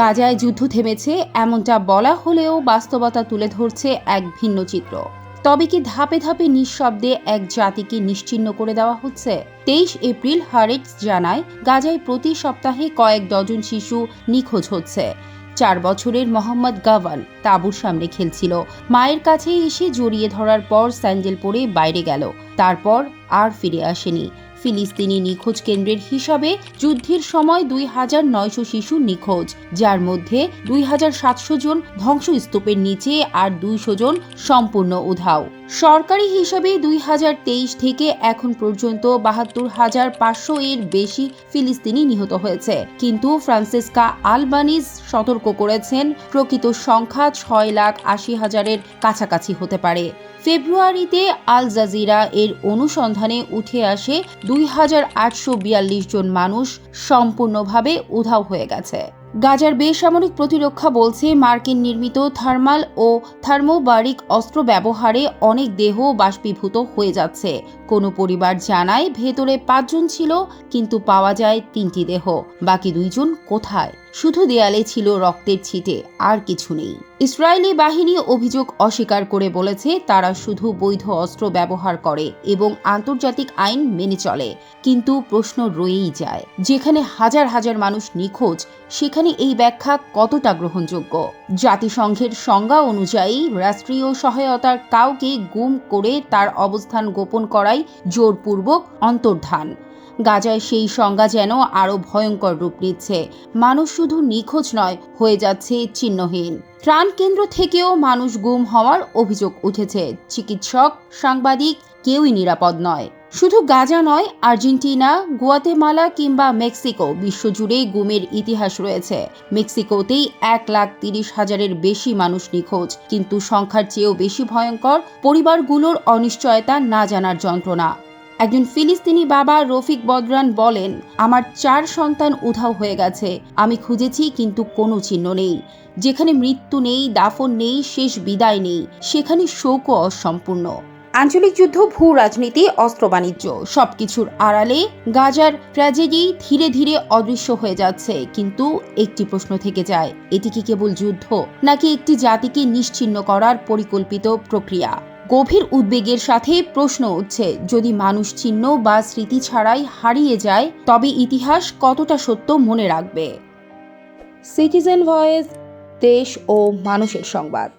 গাজায় যুদ্ধ থেমেছে এমনটা বলা হলেও বাস্তবতা তুলে ধরছে এক ভিন্ন চিত্র। তবে কি ধাপে ধাপে নিঃশব্দে এক জাতিকে নিশ্চিহ্ন করে দেওয়া হচ্ছে? 23 এপ্রিল হারেটস জানায়, গাজায় প্রতি সপ্তাহে কয়েক ডজন শিশু নিখোঁজ হচ্ছে। 4 বছরের মোহাম্মদ গাভান তাঁবুর সামনে খেলছিল। মায়ের কাছে এসে জড়িয়ে ধরার পর স্যান্ডেল পরে বাইরে গেল, তারপর আর ফিরে আসেনি। ফিলিস্তিনি নিখোঁজ কেন্দ্রের হিসাবে যুদ্ধের সময় 2900 শিশু নিখোঁজ, যার মধ্যে 2700 জন ধ্বংসস্তূপের নিচে আর 200 জন সম্পূর্ণ উধাও। সরকারি হিসাবে 2023 থেকে এখন পর্যন্ত 72,500 এর বেশি ফিলিস্তিনি নিহত হয়েছে। কিন্তু ফ্রান্সিসকা আলবানিজ সতর্ক করেছেন, প্রকৃত সংখ্যা 6,80,000-এর কাছাকাছি হতে পারে। ফেব্রুয়ারিতে আল জাজিরা এর অনুসন্ধানে উঠে আসে 2,842 জন মানুষ সম্পূর্ণভাবে উধাও হয়ে গেছে। গাজার বেসামরিক প্রতিরক্ষা বলছে, মার্কিন নির্মিত থার্মাল ও থার্মোবারিক অস্ত্র ব্যবহারে অনেক দেহ বাষ্পীভূত হয়ে যাচ্ছে। কোনো পরিবার জানায় ভেতরে 5 জন ছিল, কিন্তু পাওয়া যায় 3টি দেহ। বাকি 2 জন কোথায়? শুধু দেয়ালে ছিল রক্তের ছিটে, আর কিছু নেই। ইসরায়েলি বাহিনী অভিযোগ অস্বীকার করে বলেছে, তারা শুধু বৈধ অস্ত্র ব্যবহার করে এবং আন্তর্জাতিক আইন মেনে চলে। কিন্তু প্রশ্ন রয়েই যায়, যেখানে হাজার হাজার মানুষ নিখোঁজ, সেখানে এই ব্যাখ্যা কতটা গ্রহণযোগ্য? জাতিসংঘের সংজ্ঞা অনুযায়ী রাষ্ট্রীয় সহায়তার কাউকে গুম করে তার অবস্থান গোপন করাই জোরপূর্বক অন্তর্ধান। গাজায় সেই সংজ্ঞা যেন আরও ভয়ঙ্কর রূপ নিচ্ছে। মানুষ শুধু নিখোঁজ নয়, হয়ে যাচ্ছে চিহ্নহীন। ত্রাণ কেন্দ্র থেকেও মানুষ গুম হওয়ার অভিযোগ উঠেছে। চিকিৎসক, সাংবাদিক, কেউই নিরাপদ নয়। শুধু গাজা নয়, আর্জেন্টিনা, গুয়াতেমালা কিংবা মেক্সিকো, বিশ্বজুড়ে গুমের ইতিহাস রয়েছে। মেক্সিকোতেই 1,30,000-এর বেশি মানুষ নিখোঁজ। কিন্তু সংখ্যার চেয়েও বেশি ভয়ঙ্কর পরিবারগুলোর অনিশ্চয়তা, না জানার যন্ত্রণা। একজন ফিলিস্তিনি বাবা রফিক বদরান বলেন, আমার 4 সন্তান উধাও হয়ে গেছে। আমি খুঁজেছি, কিন্তু কোনো চিহ্ন নেই। যেখানে মৃত্যু নেই, দাফন নেই, শেষ বিদায় নেই, সেখানে শোকও অসম্পূর্ণ। আঞ্চলিক যুদ্ধ, ভূ রাজনীতি, অস্ত্র বাণিজ্য, সবকিছুর আড়ালে গাজার ট্র্যাজেডি ধীরে ধীরে অদৃশ্য হয়ে যাচ্ছে। কিন্তু একটি প্রশ্ন থেকে যায়, এটি কি কেবল যুদ্ধ, নাকি একটি জাতিকে নিশ্চিহ্ন করার পরিকল্পিত প্রক্রিয়া? গভীর উদ্বেগের সাথে প্রশ্ন উঠছে, যদি মানুষ চিহ্ন বা স্মৃতি ছাড়াই হারিয়ে যায়, তবে ইতিহাস কতটা সত্য মনে রাখবে? সিটিজেন ভয়েস, দেশ ও মানুষের সংবাদ।